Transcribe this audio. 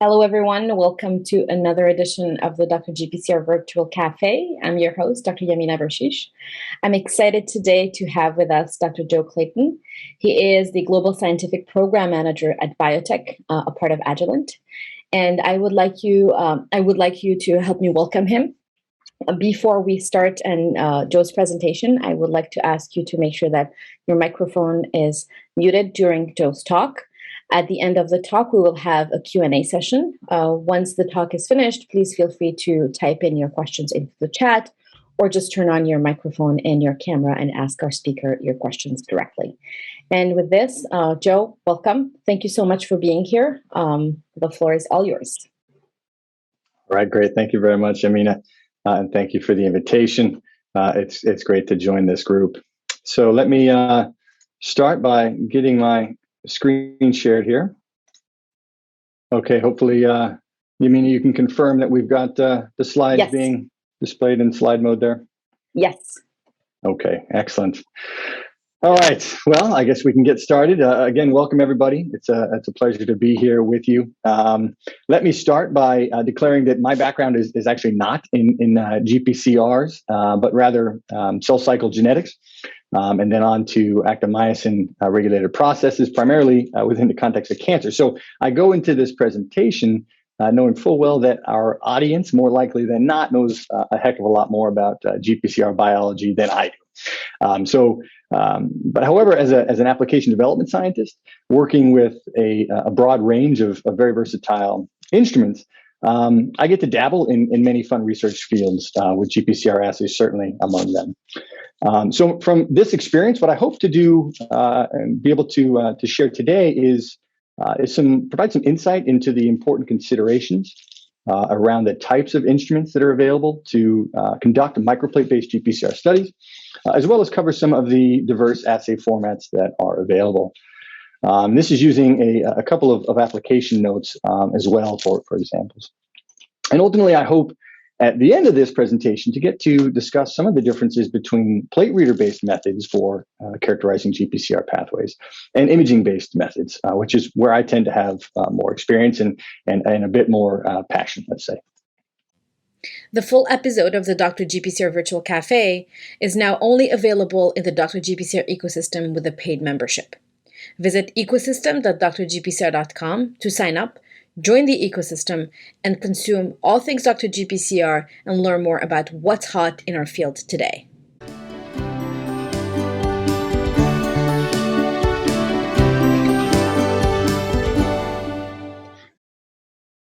Hello, everyone. Welcome to another edition of the Dr. GPCR Virtual Cafe. I'm your host, Dr. Yamina Bershish. I'm excited today to have with us Dr. Joe Clayton. He is the Global Scientific Program Manager at Biotech, a part of Agilent. And I would like you to help me welcome him. Before we start Joe's presentation, I would like to ask you to make sure that your microphone is muted during Joe's talk. At the end of the talk, we will have a Q&A session. Once the talk is finished, please feel free to type in your questions into the chat or just turn on your microphone and your camera and ask our speaker your questions directly. And with this, Joe, welcome. Thank you so much for being here. The floor is all yours. All right, great. Thank you very much, Amina. And thank you for the invitation. It's great to join this group. So let me start by getting my screen shared here. Okay, hopefully, Yamina, you can confirm that we've got the slides being displayed in slide mode there? Yes. Okay, excellent. All right, well, I guess we can get started. Again, welcome everybody. It's a pleasure to be here with you. Let me start by declaring that my background is actually not in GPCRs, but rather cell cycle genetics, and then on to actomyosin regulated processes, primarily within the context of cancer. So I go into this presentation knowing full well that our audience, more likely than not, knows a heck of a lot more about GPCR biology than I do. But however, as an application development scientist, working with a broad range of very versatile instruments, I get to dabble in many fun research fields, with GPCR assays certainly among them. So from this experience, what I hope to do and be able to share today is provide some insight into the important considerations around the types of instruments that are available to conduct microplate-based GPCR studies, as well as cover some of the diverse assay formats that are available. This is using a couple of application notes as well for examples. And ultimately, I hope at the end of this presentation to get to discuss some of the differences between plate reader-based methods for characterizing GPCR pathways and imaging-based methods, which is where I tend to have more experience and a bit more passion, let's say. The full episode of the Dr. GPCR Virtual Cafe is now only available in the Dr. GPCR ecosystem with a paid membership. Visit ecosystem.drgpcr.com to sign up, join the ecosystem, and consume all things Dr. GPCR and learn more about what's hot in our field today.